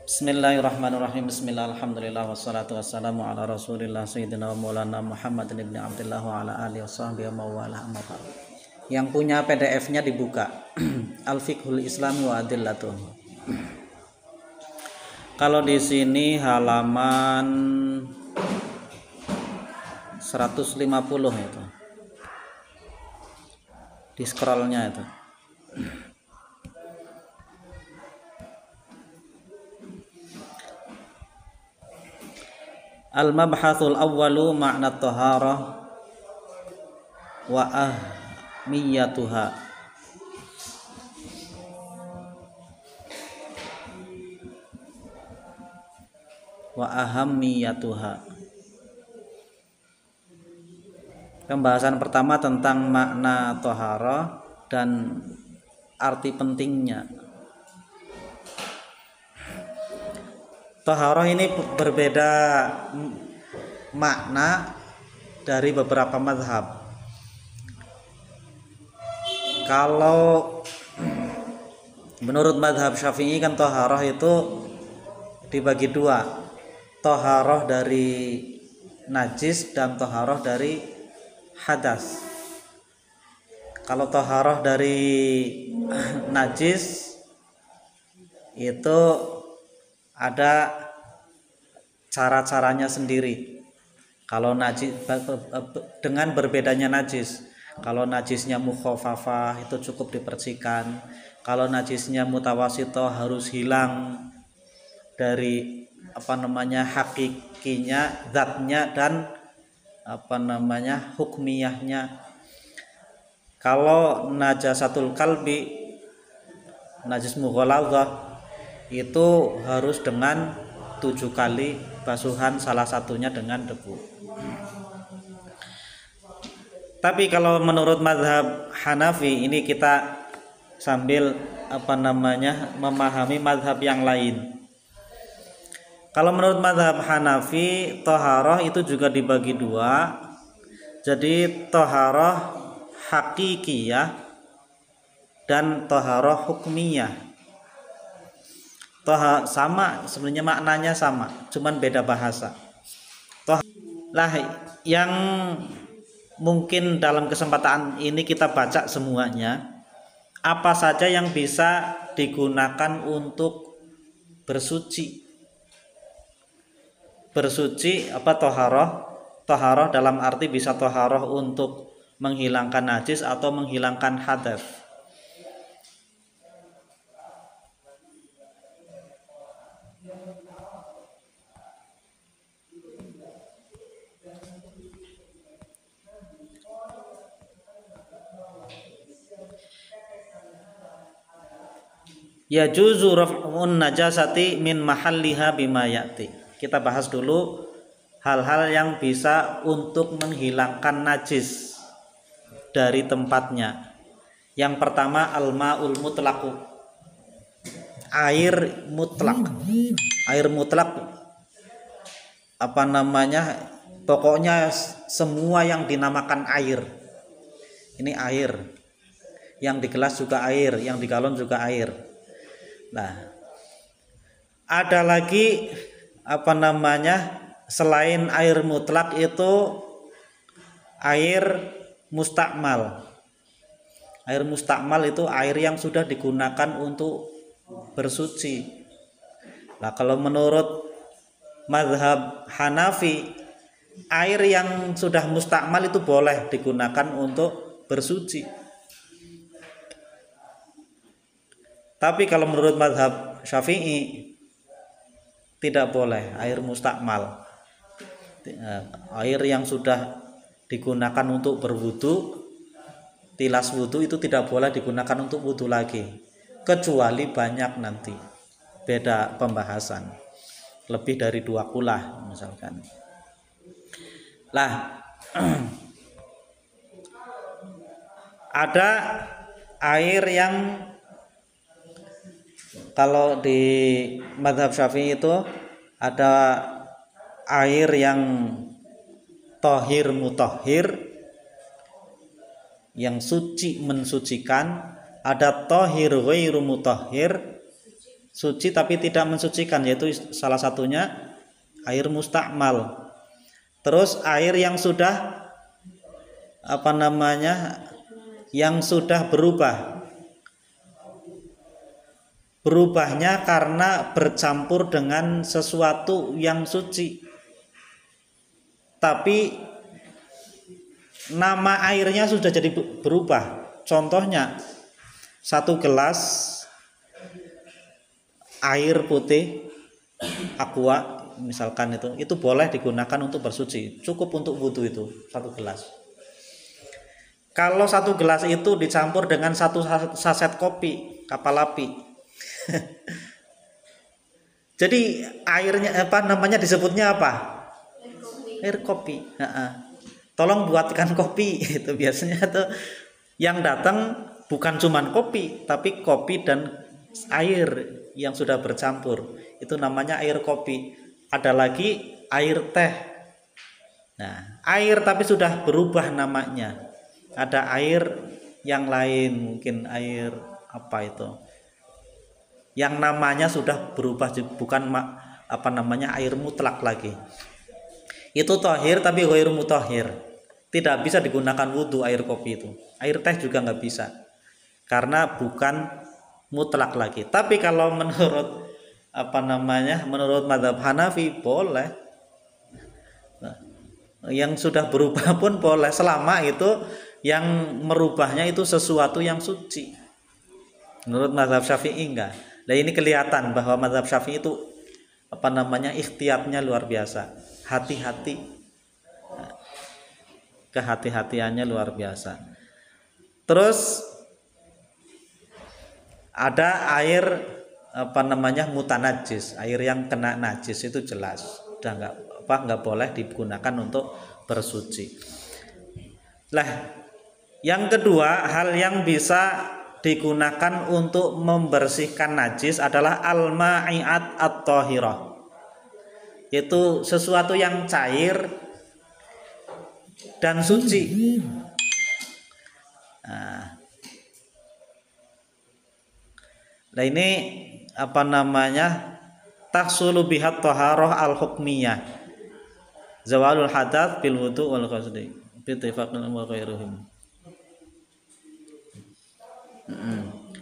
Bismillahirrahmanirrahim. Bismillah, alhamdulillah, wassalatu wassalamu ala rasulillah sayyidina wa maulana Muhammad ibn Abdullah wa ala alihi wasahbihi wa mawala amma ba'd. Yang punya PDF-nya dibuka. Al-Fiqhul Islami wa Adillatuh. Kalau di sini halaman 150 itu. Di scrollnya itu. Al-mabhathul awwalu ma'na taharah wa ahmiyatuha. Wa ahammiyatuha. Pembahasan pertama tentang makna taharah dan arti pentingnya. Taharah ini berbeda makna dari beberapa mazhab. Kalau menurut mazhab Syafi'i kan taharah itu dibagi dua, taharah dari najis dan taharah dari hadas. Kalau taharah dari najis itu ada cara-caranya sendiri. Kalau najis dengan berbedanya najis. Kalau najisnya mukhafafah itu cukup dipercikan. Kalau najisnya mutawasithah harus hilang dari hakikinya, zatnya dan hukmiyahnya. Kalau najasatul kalbi, najis mughaladzah itu harus dengan 7 kali basuhan, salah satunya dengan debu. Tapi kalau menurut mazhab Hanafi, ini kita sambil memahami mazhab yang lain. Kalau menurut mazhab Hanafi, taharah itu juga dibagi dua. Jadi taharah hakikiyah dan taharah hukmiyah. Sama sebenarnya, maknanya sama, cuman beda bahasa. Yang mungkin dalam kesempatan ini kita baca semuanya, apa saja yang bisa digunakan untuk bersuci taharah dalam arti bisa taharah untuk menghilangkan najis atau menghilangkan hadas. Yajuzu raf'un najasati min mahalliha bima ya'ti. Kita bahas dulu hal-hal yang bisa untuk menghilangkan najis dari tempatnya. Yang pertama al-ma'ul mutlaq. Air mutlak. Air mutlak pokoknya semua yang dinamakan air. Ini air. Yang di gelas juga air, yang di galon juga air. Nah, ada lagi selain air mutlak itu air mustakmal. Air mustakmal itu air yang sudah digunakan untuk bersuci. Nah, kalau menurut mazhab Hanafi, air yang sudah mustakmal itu boleh digunakan untuk bersuci. Tapi kalau menurut mazhab Syafi'i tidak boleh air mustakmal. Air yang sudah digunakan untuk berwudu, tilas wudu, itu tidak boleh digunakan untuk wudu lagi, kecuali banyak nanti. Beda pembahasan. Lebih dari 2 kulah misalkan. Ada air yang kalau di mazhab Syafi'i itu ada air yang tohir mutahhir, yang suci mensucikan, ada tohir ghairu mutahhir, suci tapi tidak mensucikan, yaitu salah satunya air mustakmal. Terus air yang sudah yang sudah berubah, berubahnya karena bercampur dengan sesuatu yang suci, tapi nama airnya sudah jadi berubah. Contohnya, satu gelas air putih aqua misalkan, itu boleh digunakan untuk bersuci, cukup untuk wudhu itu satu gelas. Kalau satu gelas itu dicampur dengan satu saset kopi kapal api jadi airnya disebutnya apa? Air kopi. Tolong buatkan kopi itu biasanya tuh yang datang bukan cuman kopi, tapi kopi dan air yang sudah bercampur, itu namanya air kopi. Ada lagi air teh. Nah, air tapi sudah berubah namanya. Ada air yang lain, mungkin air apa itu, yang namanya sudah berubah, bukan air mutlak lagi. Itu tohir tapi ghairu mutahhir. Tidak bisa digunakan wudhu air kopi itu. Air teh juga nggak bisa, karena bukan mutlak lagi. Tapi kalau menurut menurut mazhab Hanafi boleh. Nah, yang sudah berubah pun boleh, selama itu yang merubahnya itu sesuatu yang suci. Menurut mazhab Syafi'i enggak. Nah, ini kelihatan bahwa mazhab Syafi'i itu ikhtiyatnya luar biasa. Hati-hati. Kehati-hatiannya luar biasa. Terus ada air mutanajis, air yang kena najis, itu jelas udah nggak boleh digunakan untuk bersuci. Lah, yang kedua, hal yang bisa digunakan untuk membersihkan najis adalah al-ma'iat at-thahirah, yaitu sesuatu yang cair dan suci. Nah ini tahsulu bihat taharah al-hukmiyah, zawalul hadath bil wudu wal qasdi bi ittifaqin wa ghairuhum.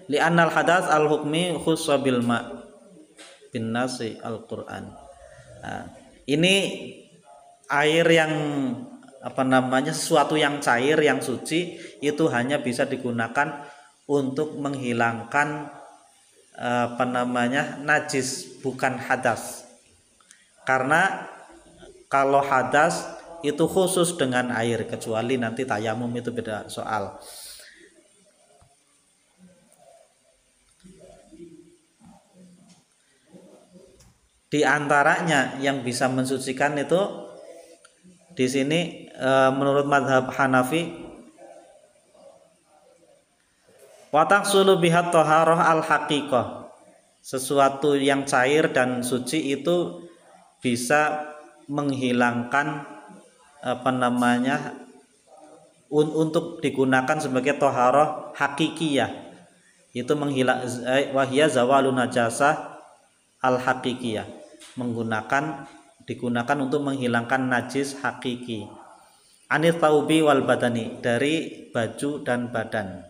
Li'anna al-hadath al-hukmi khussa bil ma' bin nasi al-Qur'an. Ini air yang sesuatu yang cair yang suci itu hanya bisa digunakan untuk menghilangkan najis, bukan hadas. Karena kalau hadas itu khusus dengan air, kecuali nanti tayamum itu beda soal. Di antaranya yang bisa mensucikan itu di sini menurut mazhab Hanafi, wa tahsulu bihat taharah al-haqiqah, sesuatu yang cair dan suci itu bisa menghilangkan untuk digunakan sebagai taharah hakikiyah, itu wahya zawalun najasah al-haqiqiyah, digunakan untuk menghilangkan najis hakiki. Anit taubi wal badani, dari baju dan badan.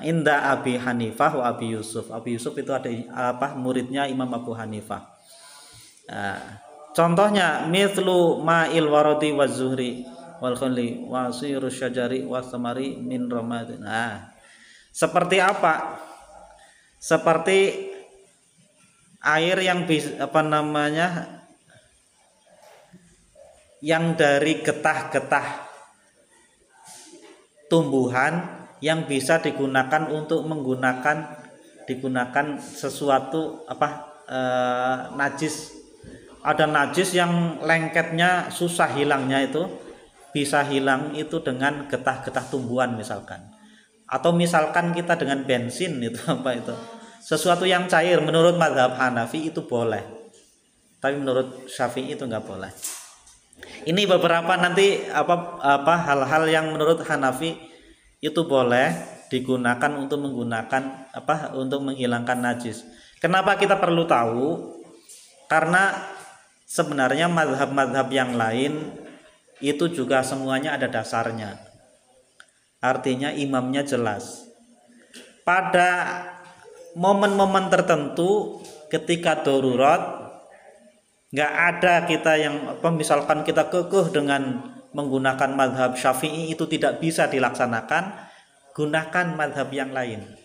Inda Abi Hanifah wa Abi Yusuf. Abi Yusuf itu ada muridnya Imam Abu Hanifah. Contohnya mithlu ma'il waradi wa zuhri wal khulli wa siru syajari wa samari min ramadin. Seperti apa? Seperti air yang yang dari getah-getah tumbuhan yang bisa digunakan untuk digunakan sesuatu najis. Ada najis yang lengketnya susah hilangnya, itu bisa hilang itu dengan getah-getah tumbuhan misalkan. Atau misalkan kita dengan bensin itu sesuatu yang cair, menurut mazhab Hanafi itu boleh. Tapi menurut Syafi'i itu enggak boleh. Ini beberapa nanti hal-hal yang menurut Hanafi itu boleh digunakan untuk untuk menghilangkan najis. Kenapa kita perlu tahu? Karena sebenarnya mazhab-mazhab yang lain itu juga semuanya ada dasarnya. Artinya imamnya jelas. Pada momen-momen tertentu ketika darurat, nggak ada kita yang misalkan kita kekeh dengan menggunakan mazhab Syafi'i itu tidak bisa dilaksanakan, gunakan mazhab yang lain.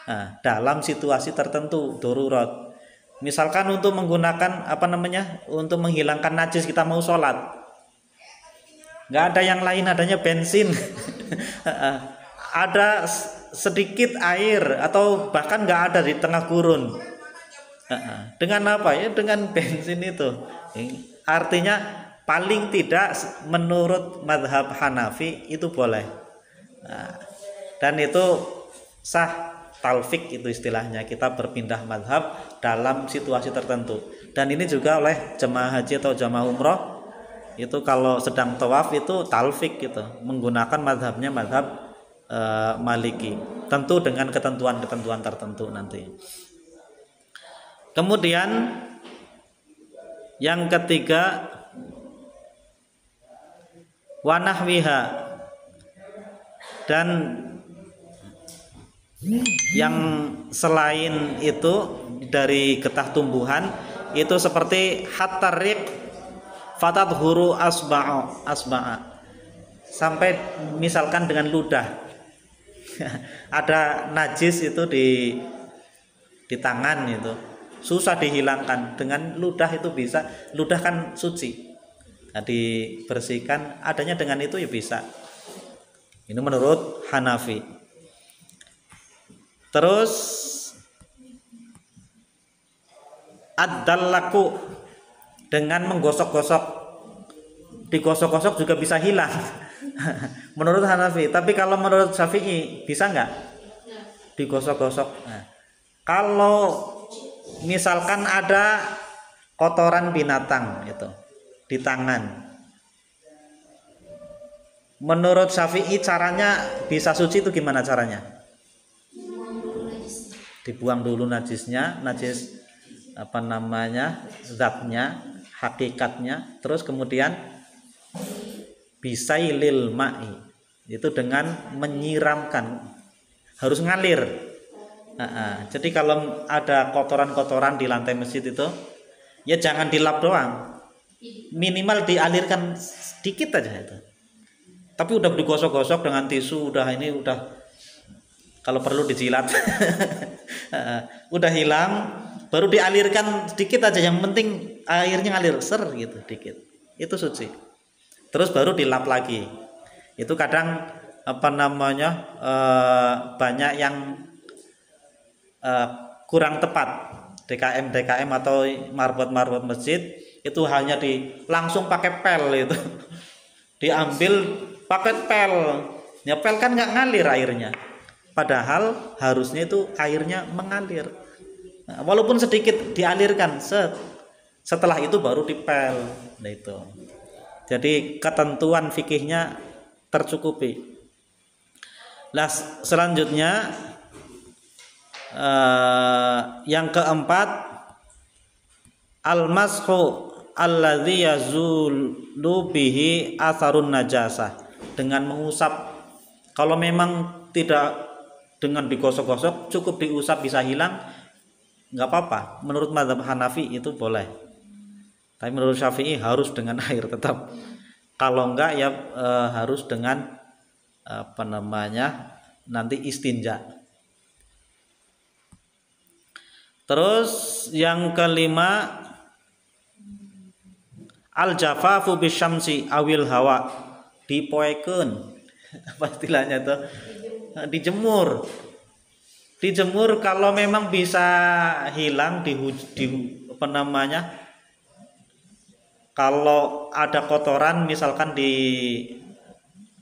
Nah, dalam situasi tertentu darurat. Misalkan untuk menggunakan untuk menghilangkan najis kita mau sholat, nggak ada yang lain, adanya bensin. Ada sedikit air atau bahkan nggak ada di tengah gurun. Dengan apa ya? Dengan bensin itu. Artinya paling tidak menurut mazhab Hanafi itu boleh. Dan itu sah, talfik itu istilahnya, kita berpindah mazhab dalam situasi tertentu. Dan ini juga oleh jemaah haji atau jemaah umroh itu kalau sedang tawaf itu talfik gitu, menggunakan mazhabnya mazhab Maliki, tentu dengan ketentuan-ketentuan tertentu nanti. Kemudian yang ketiga, wanahwiha, dan yang selain itu dari getah tumbuhan itu seperti hattarik fatadhuru asba'a, sampai misalkan dengan ludah. Ada najis itu di tangan itu susah dihilangkan, dengan ludah itu bisa. Ludah kan suci, nah, dibersihkan adanya dengan itu ya bisa. Ini menurut Hanafi. Terus ad-dallaku, dengan menggosok-gosok, digosok-gosok juga bisa hilang. Menurut Hanafi. Tapi kalau menurut Syafi'i bisa nggak digosok-gosok? Nah, kalau misalkan ada kotoran binatang itu di tangan, menurut Syafi'i caranya bisa suci itu gimana caranya? Dibuang dulu najisnya, najis zatnya, hakikatnya, terus kemudian bisailil ma'i, itu dengan menyiramkan, harus ngalir. Jadi kalau ada kotoran-kotoran di lantai masjid itu ya jangan dilap doang, minimal dialirkan sedikit aja itu. Tapi udah digosok-gosok dengan tisu, udah kalau perlu dijilat. Udah hilang, baru dialirkan sedikit aja, yang penting airnya ngalir gitu dikit, itu suci. Terus baru dilap lagi. Itu kadang banyak yang kurang tepat, DKM atau marbot masjid itu hanya langsung pakai pel itu. Diambil pakai pel. Ya pel kan nggak ngalir airnya. Padahal harusnya itu airnya mengalir. Nah, walaupun sedikit dialirkan, setelah itu baru dipel. Nah, itu. Jadi ketentuan fikihnya tercukupi. Nah, selanjutnya yang keempat, al-mashu alladzi yazulu bihi atharun najasah, dengan mengusap. Kalau memang tidak dengan digosok-gosok, cukup diusap bisa hilang, nggak apa-apa. Menurut mazhab Hanafi itu boleh. Tapi menurut Syafi'i harus dengan air tetap. Kalau enggak ya harus dengan nanti istinja. Terus yang kelima, al-jafafu bisyamsi awil hawa, dipoeken. Apa istilahnya itu? Dijemur kalau memang bisa hilang kalau ada kotoran misalkan di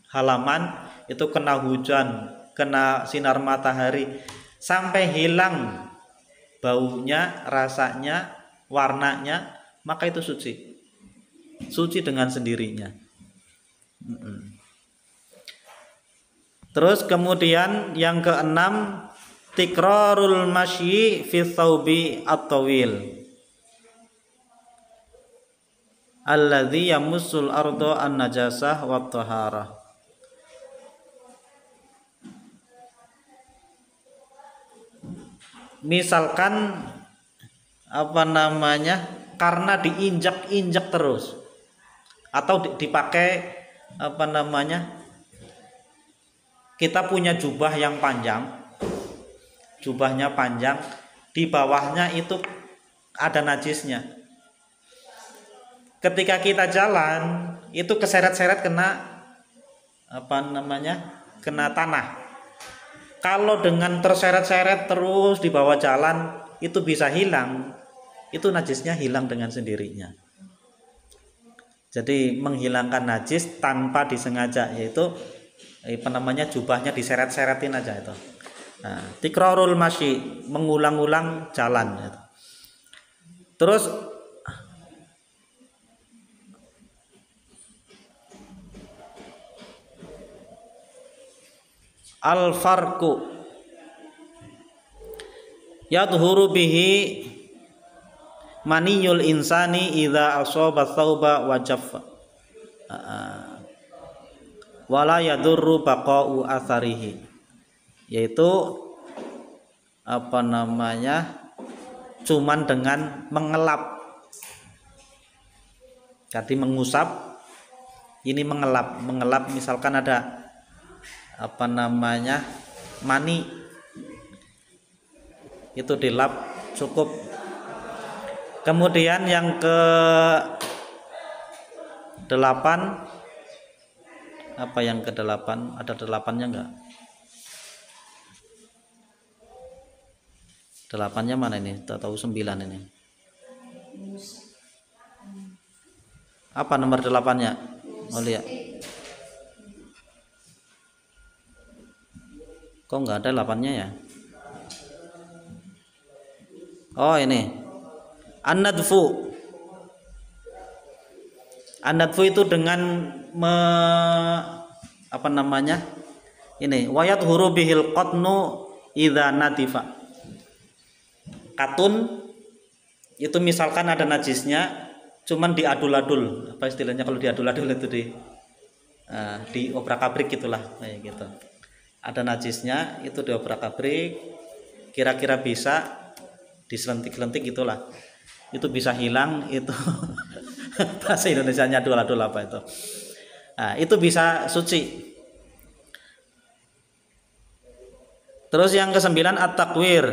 halaman itu kena hujan, kena sinar matahari sampai hilang baunya, rasanya, warnanya, maka itu suci dengan sendirinya. Terus kemudian yang keenam, tikrarul masyi fi thawbi at-tawil alladzi yamussul ardo an-najasah wat taharah. Misalkan karena diinjak-injak terus atau dipakai kita punya jubah yang panjang, jubahnya panjang, di bawahnya itu ada najisnya. Ketika kita jalan itu keseret-seret kena kena tanah. Kalau dengan terseret-seret terus di bawah jalan itu bisa hilang, itu najisnya hilang dengan sendirinya. Jadi menghilangkan najis tanpa disengaja, yaitu jubahnya diseret-seretin aja itu. Nah, tikrarul masyi, mengulang-ulang jalan gitu. Terus al-farqu yadhuru bihi maniyul insani idza asaba thawba wa jaffa wala yadurru baqa'u atharihi, yaitu cuman dengan mengelap. Jadi mengusap, ini mengelap misalkan ada mani, itu dilap cukup. Kemudian yang ke 8, yang ke 8, ada 8-nya enggak? 8-nya mana ini? Tahu 9 ini. Apa nomor 8-nya? Mau lihat? Kok enggak ada 8-nya ya? Oh, ini. An-nadfu. An-nadfu itu dengan ini wayat huru bihil qatnu idza nadifa. Katun itu misalkan ada najisnya, cuman diadul-adul. Apa istilahnya kalau diadul-adul itu di obrak-abrik gitulah, kayak gitu. Ada najisnya itu diobrak-abrik, kira-kira bisa diselentik-lentik gitulah. Itu bisa hilang itu. Bahasa Indonesianya adul-adul apa itu. Nah, itu bisa suci. Terus yang ke-9 at-takwir.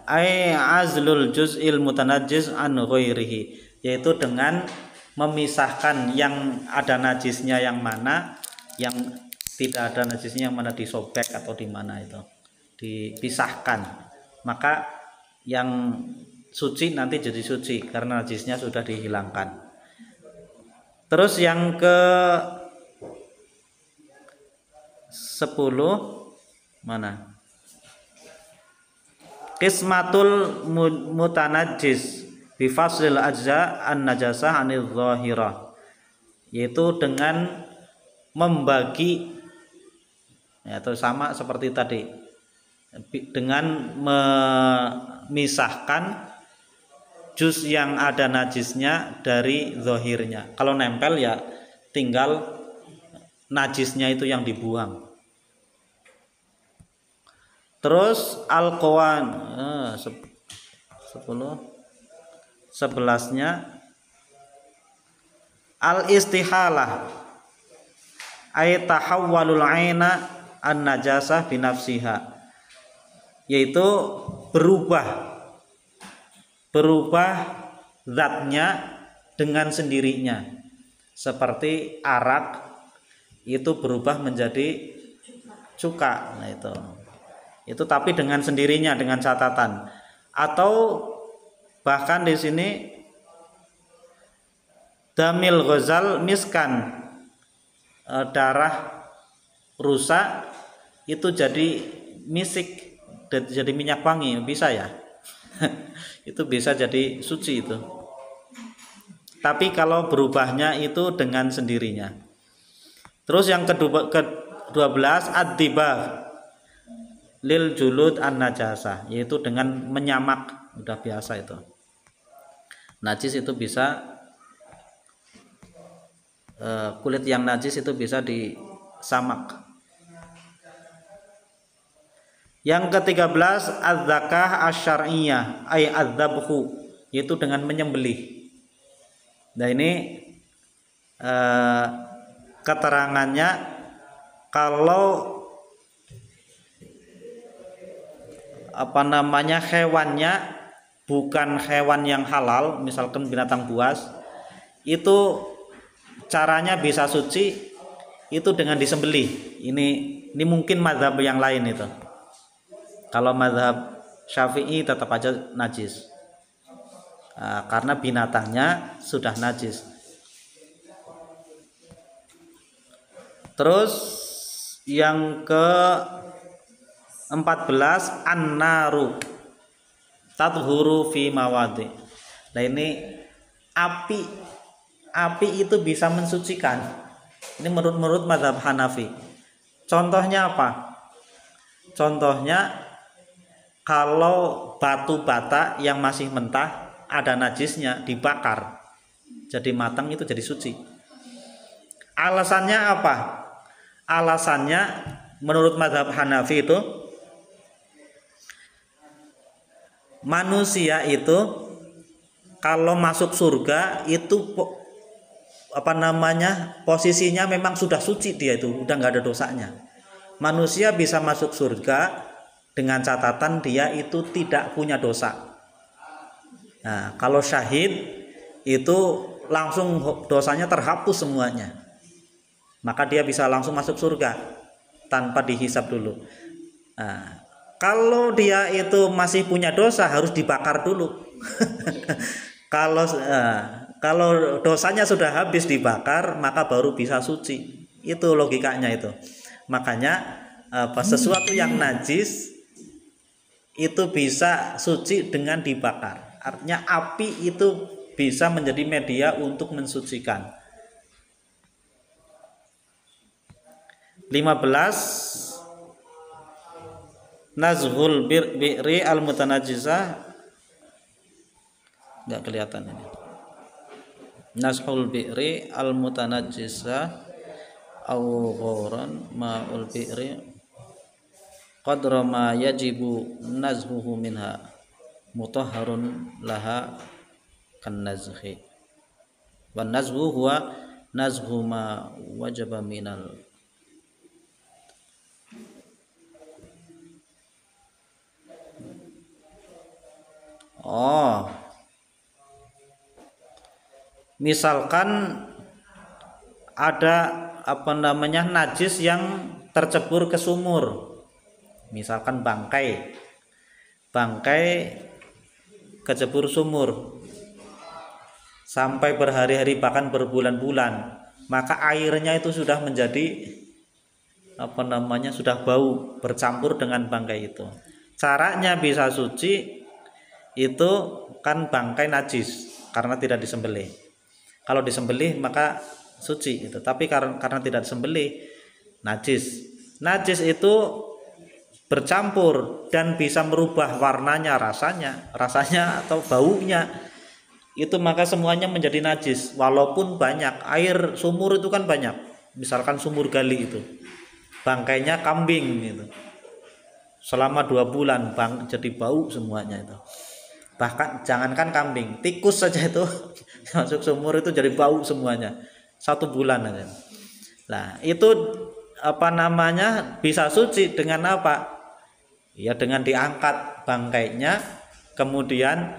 Ai azlul juz'il mutanajjis an ghairihi, yaitu dengan memisahkan yang ada najisnya yang mana, yang tidak ada najisnya yang mana disobek atau di mana itu dipisahkan. Maka yang suci nanti jadi suci karena najisnya sudah dihilangkan. Terus yang ke 10 mana? Qismatul mutanajjis bi faslil ajza an najasah anil zahirah, yaitu dengan membagi, ya, atau sama seperti tadi, dengan memisahkan juz yang ada najisnya dari zahirnya. Kalau nempel ya tinggal najisnya itu yang dibuang. Terus al-qawan 11-nya al-istihalah ay tahawwalul aina an najasah binafsiha, yaitu berubah zatnya dengan sendirinya, seperti arak itu berubah menjadi cuka. Nah, itu tapi dengan sendirinya, dengan catatan. Atau bahkan di sini damil ghazal miskan, darah rusak itu jadi misik, jadi minyak wangi, bisa ya. Itu bisa jadi suci itu. Tapi kalau berubahnya itu dengan sendirinya. Terus yang ke-12 ad-dibagh lil julud an najasah, yaitu dengan menyamak, udah biasa itu. Najis itu bisa kulit yang najis itu bisa disamak. Yang ke-13 az-zakah asy-syar'iyyah ay adzabhu, yaitu dengan menyembelih. Nah ini keterangannya kalau hewannya bukan hewan yang halal, misalkan binatang buas, itu caranya bisa suci itu dengan disembelih. Ini mungkin mazhab yang lain itu. Kalau mazhab Syafi'i tetap aja najis, karena binatangnya sudah najis. Terus yang ke-14 an-naru tathuru fi mawadi. Nah ini api itu bisa mensucikan. Ini menurut mazhab Hanafi. Contohnya apa? Contohnya kalau batu bata yang masih mentah ada najisnya dibakar jadi matang, itu jadi suci. Alasannya apa? Alasannya menurut mazhab Hanafi itu manusia itu kalau masuk surga itu posisinya memang sudah suci, dia itu udah nggak ada dosanya. Manusia bisa masuk surga dengan catatan dia itu tidak punya dosa. Nah, kalau syahid itu langsung dosanya terhapus semuanya, maka dia bisa langsung masuk surga tanpa dihisab dulu. Nah, kalau dia itu masih punya dosa harus dibakar dulu. Kalau dosanya sudah habis dibakar, maka baru bisa suci. Itu logikanya itu. Makanya sesuatu yang najis itu bisa suci dengan dibakar. Artinya api itu bisa menjadi media untuk mensucikan. 15 nazhul bi'ri al-mutanajjisah, enggak kelihatan ini. Nazhul bi'ri al-mutanajjisah au ghoran ma'ul bi'ri qadra ma yajibu nazhuhu minha mutahharun laha kan nazhi. Wan nazhu huwa nazhu ma wajaba minal misalkan ada najis yang tercebur ke sumur. Misalkan bangkai kecebur sumur sampai berhari-hari bahkan berbulan-bulan, maka airnya itu sudah menjadi sudah bau bercampur dengan bangkai itu. Caranya bisa suci itu kan bangkai najis karena tidak disembelih. Kalau disembelih maka suci itu, tapi karena tidak disembelih najis. Najis itu bercampur dan bisa merubah warnanya, rasanya atau baunya itu, maka semuanya menjadi najis. Walaupun banyak air sumur itu kan banyak, misalkan sumur gali itu bangkainya kambing gitu, selama 2 bulan jadi bau semuanya itu. Bahkan jangankan kambing, tikus saja itu masuk sumur itu jadi bau semuanya 1 bulan aja. Nah itu bisa suci dengan apa? Ya dengan diangkat bangkainya, kemudian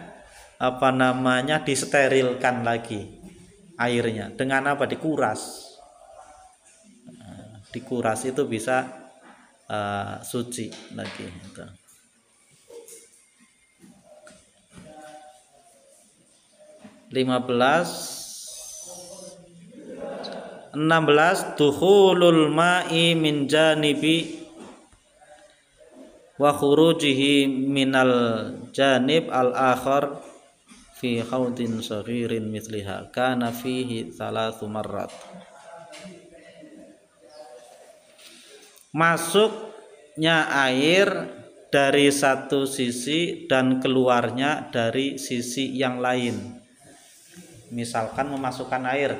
disterilkan lagi airnya. Dengan apa? Dikuras. Dikuras itu bisa suci lagi. 16 dukhulul ma'i min janibi wa khurujihi minal janib al-akhar fi khawdin saghirin mithliha kana fihi 3 marrat. Masuk air dari satu sisi dan keluarnya dari sisi yang lain. Misalkan memasukkan air,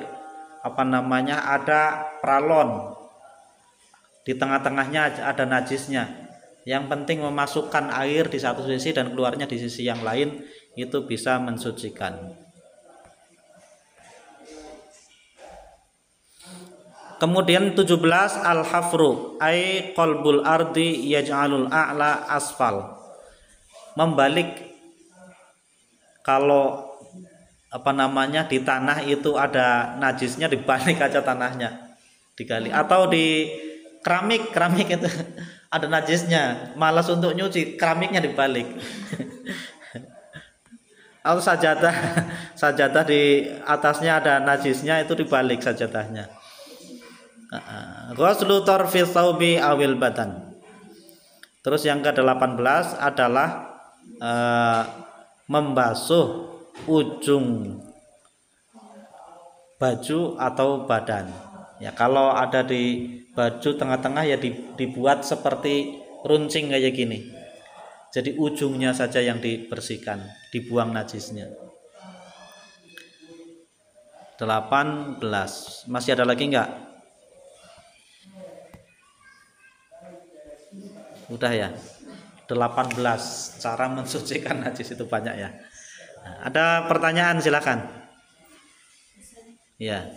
ada pralon, di tengah-tengahnya ada najisnya. Yang penting memasukkan air di satu sisi dan keluarnya di sisi yang lain, itu bisa mensucikan. Kemudian 17, al-hafru ay qalbul ardi yaj'alul a'la asfal. Membalik, kalau di tanah itu ada najisnya, dibalik aja tanahnya, digali. Atau di keramik itu ada najisnya, malas untuk nyuci, keramiknya dibalik. Atau sajadah di atasnya ada najisnya, itu dibalik sajadahnya. Ghuslu tarfi thawbi awil badan. Terus yang ke-18 adalah membasuh ujung baju atau badan. Ya, kalau ada di baju tengah-tengah ya dibuat seperti runcing kayak gini. Jadi ujungnya saja yang dibersihkan, dibuang najisnya. 18. Masih ada lagi enggak? Udah ya. 18 cara mensucikan najis, itu banyak ya. Nah, ada pertanyaan silakan. Ya.